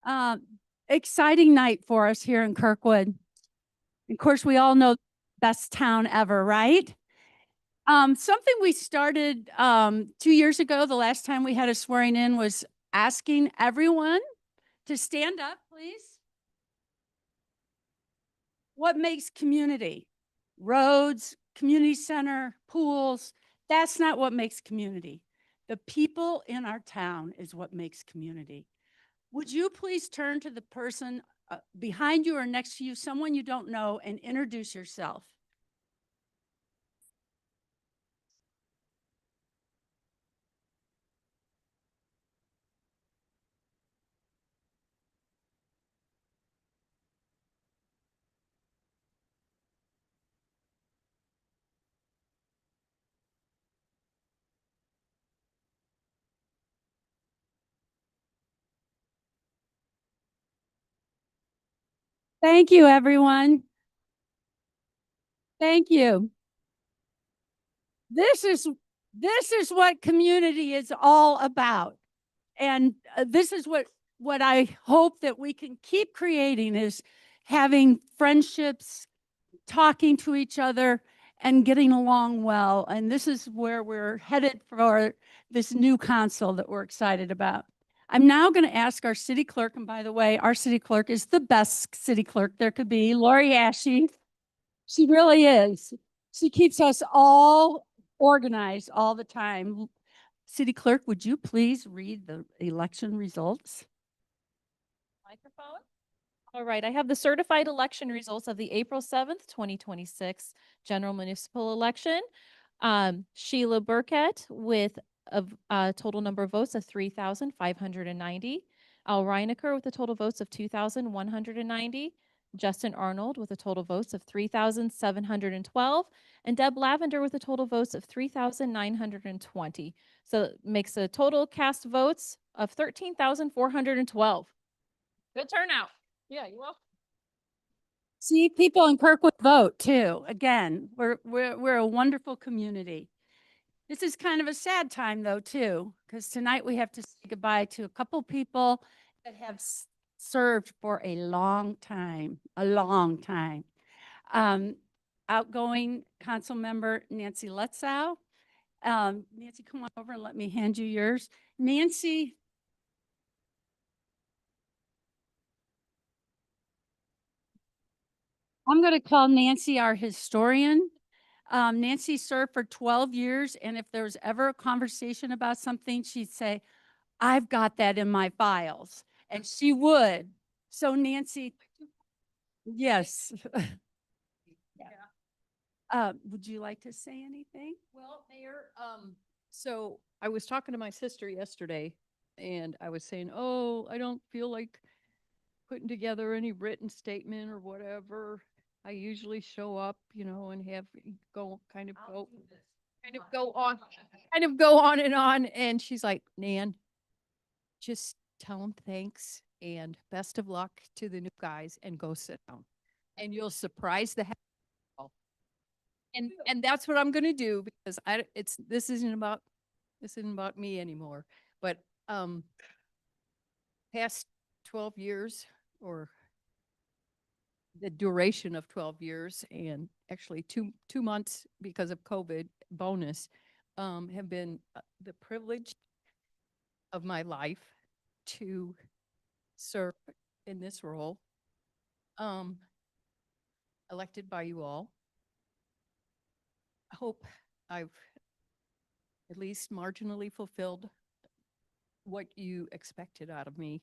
Um, Exciting night for us here in Kirkwood. Of course, we all know best town ever, right? Something we started 2 years ago, the last time we had a swearing in, was asking everyone to stand up, please. What makes community? Roads, community center, pools. That's not what makes community. The people in our town is what makes community. Would you please turn to the person behind you or next to you, someone you don't know, and introduce yourself? Thank you, everyone. Thank you. This is this is what community is all about. And this is what I hope that we can keep creating is having friendships, talking to each other, and getting along well. And this is where we're headed for this new console that we're excited about. I'm now going to ask our city clerk, and by the way, our city clerk is the best city clerk there could be, Lori Ashe. She really is. She keeps us all organized all the time. City clerk, would you please read the election results? Microphone. All right, I have the certified election results of the April 7th, 2026 general municipal election. Sheila Burkett with a total number of votes of 3,590. Al Reinecker with a total votes of 2,190. Justin Arnold with a total votes of 3,712. And Deb Lavender with a total votes of 3,920. So it makes a total cast votes of 13,412. Good turnout. Yeah, you're welcome. See, people in Kirkwood vote too. Again, we're a wonderful community. This is kind of a sad time though too, because tonight we have to say goodbye to a couple people that have served for a long time, a long time. Um, Outgoing council member Nancy Letzow. Nancy, come on over and let me hand you yours. Nancy. I'm going to call Nancy our historian. Nancy served for 12 years, and if there was ever a conversation about something, she'd say, I've got that in my files. And she would. So, Nancy, yes. Would you like to say anything? Well, Mayor, so I was talking to my sister yesterday and I was saying, oh, I don't feel like putting together any written statement or whatever. I usually show up, and have go kind of go kind of go on kind of go on and on. And she's like, Nan, just tell them thanks and best of luck to the new guys and go sit down. And you'll surprise the heck out of them. And that's what I'm gonna do because this isn't about me anymore. But past 12 years or the duration of 12 years and actually two months because of COVID bonus have been the privilege of my life to serve in this role, um, elected by you all. I hope I've at least marginally fulfilled what you expected out of me.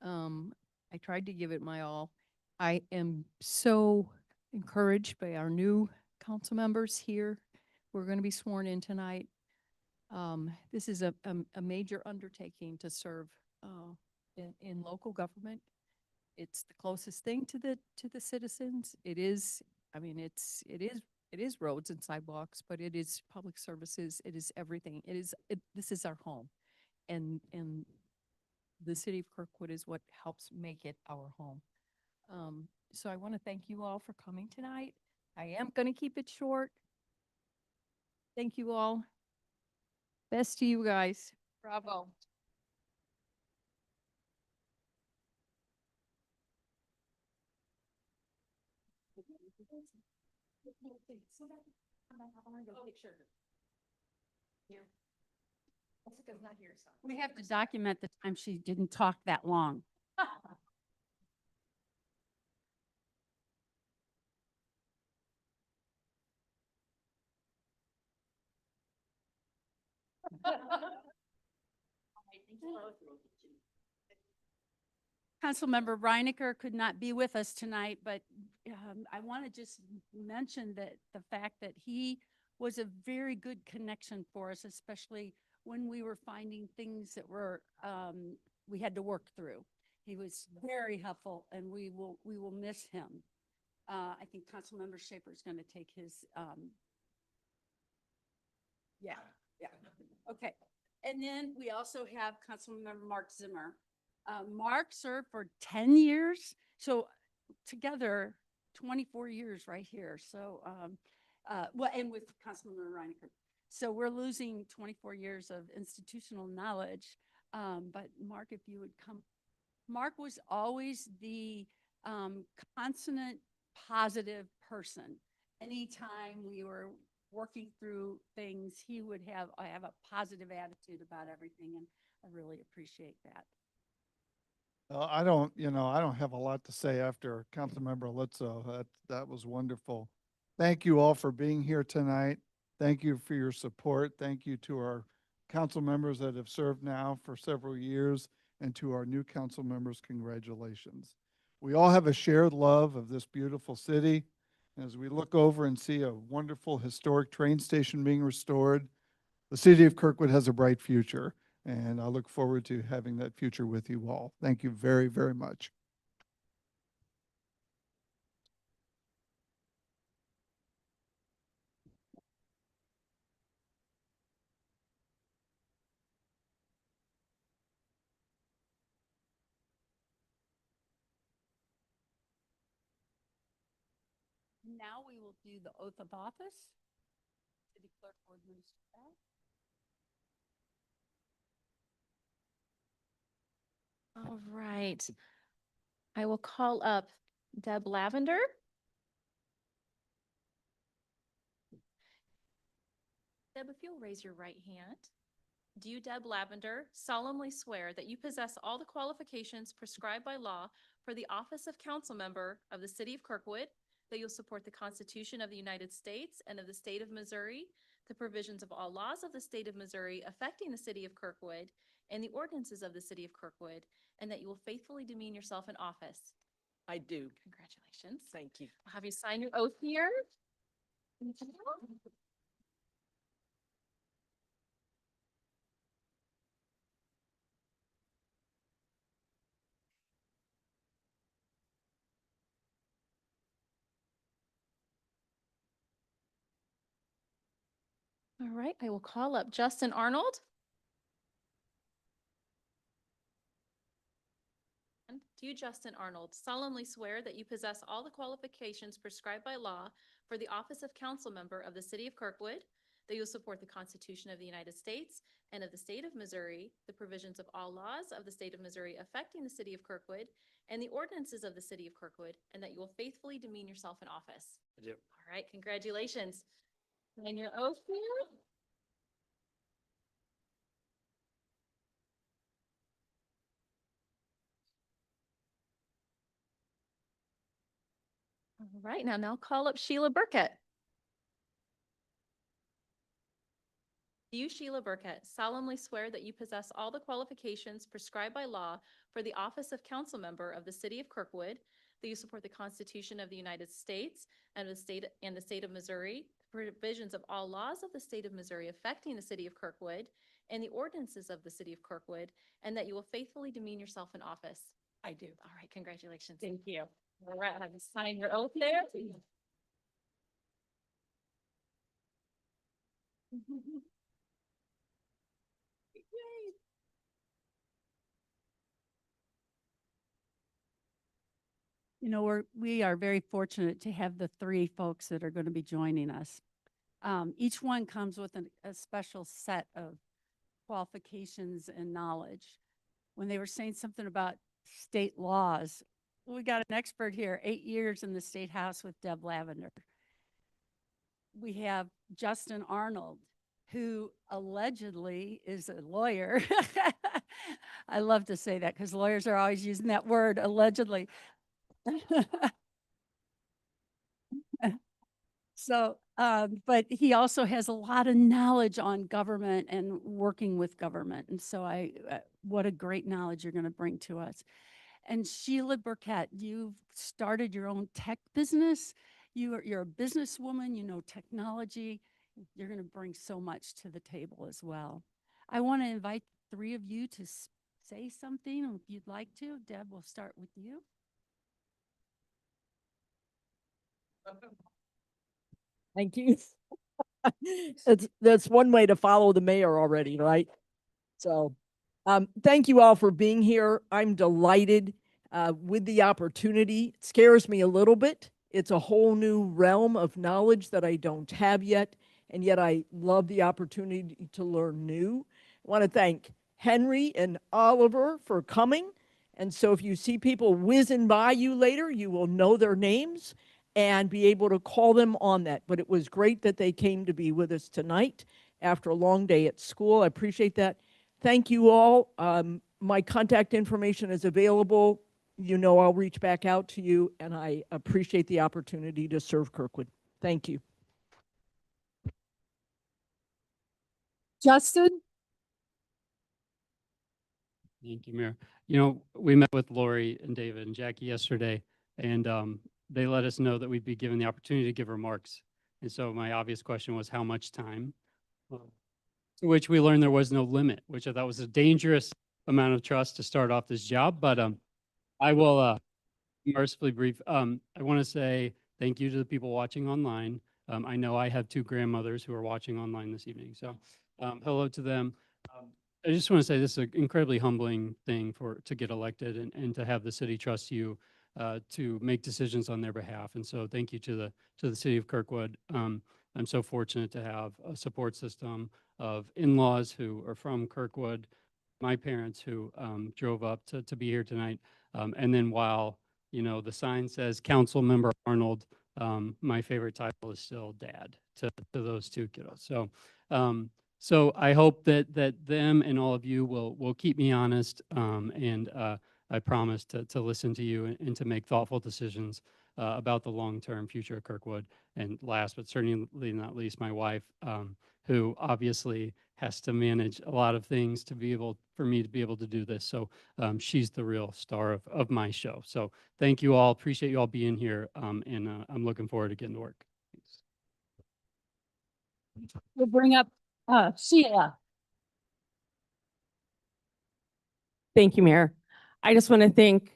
I tried to give it my all. I am so encouraged by our new council members here. We're going to be sworn in tonight. This is a major undertaking to serve in local government. It's the closest thing to the citizens. It is, I mean, it is roads and sidewalks, but it is public services. It is everything. This is our home, and the city of Kirkwood is what helps make it our home. So I want to thank you all for coming tonight. I am going to keep it short. Thank you all. Best to you guys. Bravo. We have to document the time she didn't talk that long. Councilmember Reinecker could not be with us tonight, but I want to just mention that the fact that he was a very good connection for us, especially when we were finding things that were we had to work through. He was very helpful, and we will miss him. I think Councilmember Schaefer is going to take his. Yeah. Okay. And then we also have Councilmember Mark Zimmer. Mark served for 10 years. So together, 24 years right here. So, well, and with Councilmember Reinecker. So we're losing 24 years of institutional knowledge. But Mark, if you would come. Mark was always the consonant positive person. Anytime we were working through things, he would have a positive attitude about everything, and I really appreciate that. I don't have a lot to say after Councilmember Litzo. That was wonderful. Thank you all for being here tonight. Thank you for your support. Thank you to our council members that have served now for several years, and to our new council members, congratulations. We all have a shared love of this beautiful city. As we look over and see a wonderful historic train station being restored, the city of Kirkwood has a bright future, and I look forward to having that future with you all. Thank you very, very much. Now we will do the oath of office. City Clerk will administer that. All right. I will call up Deb Lavender. Deb, if you'll raise your right hand. Do you, Deb Lavender, solemnly swear that you possess all the qualifications prescribed by law for the office of council member of the city of Kirkwood, that you'll support the Constitution of the United States and of the state of Missouri, the provisions of all laws of the state of Missouri affecting the city of Kirkwood, and the ordinances of the city of Kirkwood, and that you will faithfully demean yourself in office? I do. Congratulations. Thank you. I'll have you sign your oath here. All right, I will call up Justin Arnold. Do you, Justin Arnold, solemnly swear that you possess all the qualifications prescribed by law for the office of council member of the city of Kirkwood, that you will support the Constitution of the United States and of the state of Missouri, the provisions of all laws of the state of Missouri affecting the city of Kirkwood, and the ordinances of the city of Kirkwood, and that you will faithfully demean yourself in office? I do. All right, congratulations. Sign your oath here. All right, now call up Sheila Burkett. Do you, Sheila Burkett, solemnly swear that you possess all the qualifications prescribed by law for the office of council member of the city of Kirkwood, that you support the Constitution of the United States and the state of Missouri, the provisions of all laws of the state of Missouri affecting the city of Kirkwood, and the ordinances of the city of Kirkwood, and that you will faithfully demean yourself in office? I do. All right, congratulations. Thank you. All right, have you sign your oath there? You know, we are very fortunate to have the three folks that are going to be joining us. Each one comes with a special set of qualifications and knowledge. When they were saying something about state laws, we got an expert here, 8 years in the State House with Deb Lavender. We have Justin Arnold, who allegedly is a lawyer. I love to say that because lawyers are always using that word, allegedly. So, but he also has a lot of knowledge on government and working with government. And so what a great knowledge you're going to bring to us. And Sheila Burkett, you've started your own tech business. You're a businesswoman, you know technology. You're going to bring so much to the table as well. I want to invite the three of you to say something if you'd like to. Deb, we'll start with you. Thank you. That's one way to follow the mayor already, right? So, thank you all for being here. I'm delighted with the opportunity. It scares me a little bit. It's a whole new realm of knowledge that I don't have yet, and yet I love the opportunity to learn new. I want to thank Henry and Oliver for coming. And so if you see people whizzing by you later, you will know their names and be able to call them on that. But it was great that they came to be with us tonight after a long day at school. I appreciate that. Thank you all. My contact information is available. You know I'll reach back out to you, and I appreciate the opportunity to serve Kirkwood. Thank you. Justin? Thank you, Mayor. You know, we met with Lori and David and Jackie yesterday, and they let us know that we'd be given the opportunity to give remarks. And so my obvious question was, how much time? To which we learned there was no limit, which I thought was a dangerous amount of trust to start off this job. But I will mercifully brief. I want to say thank you to the people watching online. I know I have two grandmothers who are watching online this evening. So hello to them. I just want to say this is an incredibly humbling thing to get elected and to have the city trust you to make decisions on their behalf. And so thank you to the city of Kirkwood. I'm so fortunate to have a support system of in-laws who are from Kirkwood, my parents who drove up to be here tonight. And then while, you know, the sign says Council Member Arnold, my favorite title is still Dad to those two kiddos. So I hope that them and all of you will keep me honest, and I promise to listen to you and to make thoughtful decisions about the long-term future of Kirkwood. And last but certainly not least, my wife, who obviously has to manage a lot of things for me to be able to do this. So she's the real star of my show. So thank you all. Appreciate you all being here, and I'm looking forward to getting to work. Thanks. We'll bring up Sheila. Thank you, Mayor. I just want to thank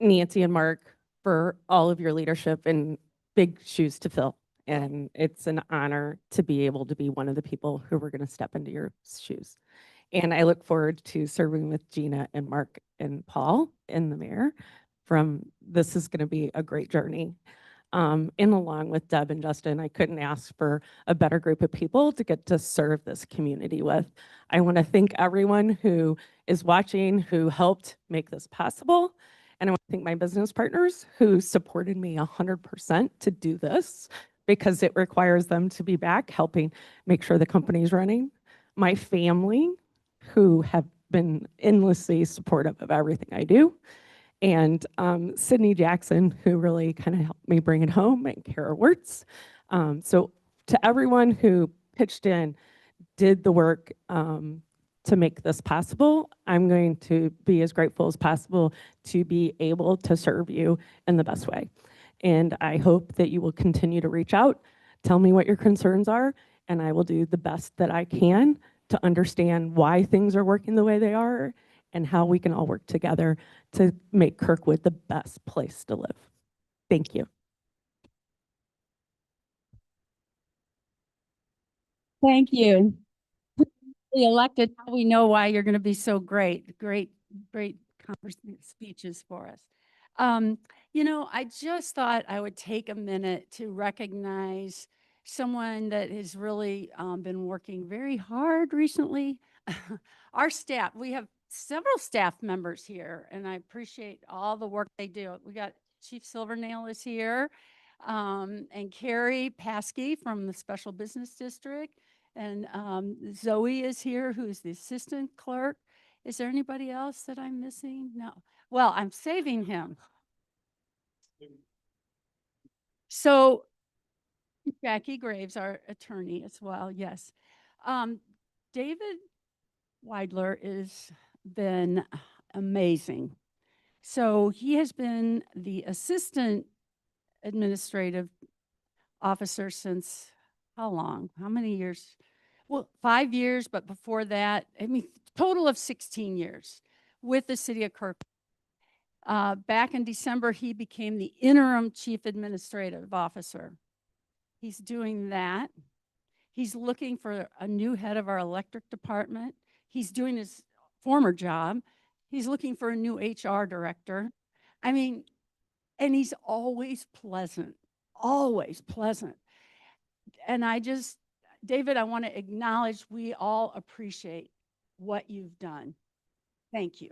Nancy and Mark for all of your leadership and big shoes to fill. And it's an honor to be able to be one of the people who were going to step into your shoes. And I look forward to serving with Gina and Mark and Paul and the mayor. This is going to be a great journey. And along with Deb and Justin, I couldn't ask for a better group of people to get to serve this community with. I want to thank everyone who is watching, who helped make this possible. And I want to thank my business partners who supported me 100% to do this, because it requires them to be back helping make sure the company's running. My family, who have been endlessly supportive of everything I do. And Sydney Jackson, who really kind of helped me bring it home, and Kara Wirtz. So to everyone who pitched in, did the work to make this possible, I'm going to be as grateful as possible to be able to serve you in the best way. And I hope that you will continue to reach out, tell me what your concerns are, and I will do the best that I can to understand why things are working the way they are and how we can all work together to make Kirkwood the best place to live. Thank you. Thank you. The elected, now we know why you're going to be so great. Great speeches for us. You know, I just thought I would take a minute to recognize someone that has really been working very hard recently. Our staff, we have several staff members here, and I appreciate all the work they do. We got Chief Silvernail is here, and Carrie Paskey from the Special Business District, and Zoe is here, who's the assistant clerk. Is there anybody else that I'm missing? No. Well, I'm saving him. So Jackie Graves, our attorney as well, yes. David Weidler has been amazing. So he has been the assistant administrative officer since how long? How many years? Well, 5 years, but before that, I mean, total of 16 years with the city of Kirkwood. Back in December, he became the interim chief administrative officer. He's doing that. He's looking for a new head of our electric department. He's doing his former job. He's looking for a new HR director. I mean, and he's always pleasant, always pleasant. And David, I want to acknowledge we all appreciate what you've done. Thank you.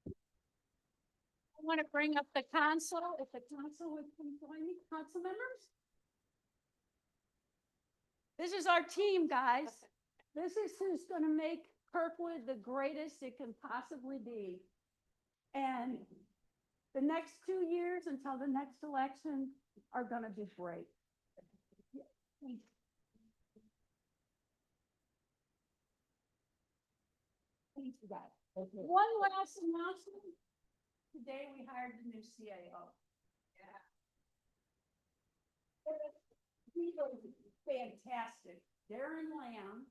I want to bring up the council, if the council would come join me, council members. This is our team, guys. This is who's going to make Kirkwood the greatest it can possibly be. And the next 2 years until the next election are going to be great. Thank you, guys. One last announcement. Today we hired the new CAO. Yeah. He was fantastic. Darren Lamb,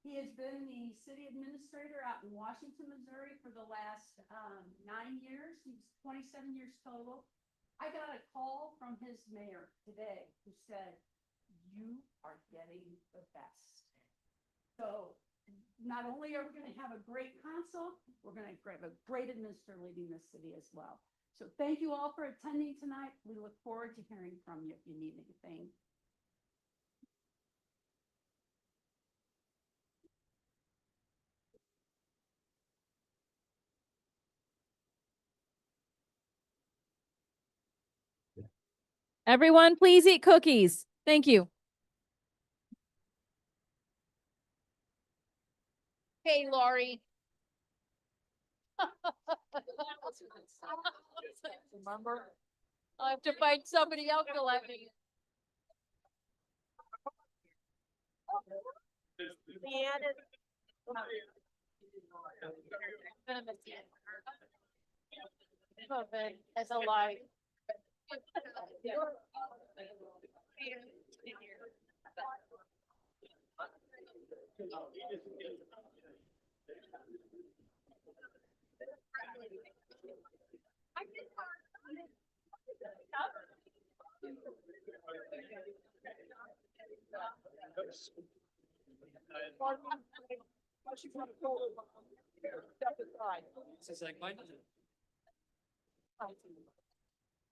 he has been the city administrator out in Washington, Missouri for the last 9 years. He's 27 years total. I got a call from his mayor today who said, "You are getting the best." So not only are we going to have a great council, we're going to have a great administrator leading the city as well. So thank you all for attending tonight. We look forward to hearing from you if you need anything. Everyone, please eat cookies. Thank you. Hey, Lori. Remember? I'll have to find somebody else to let me. As a lie.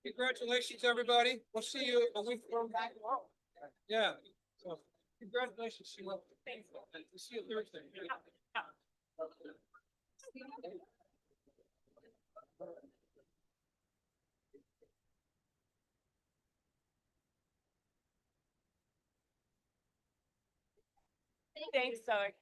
Congratulations, everybody. We'll see you a week from back. Yeah, so congratulations. Sheila. We'll see you Thursday. Thanks, Zoe.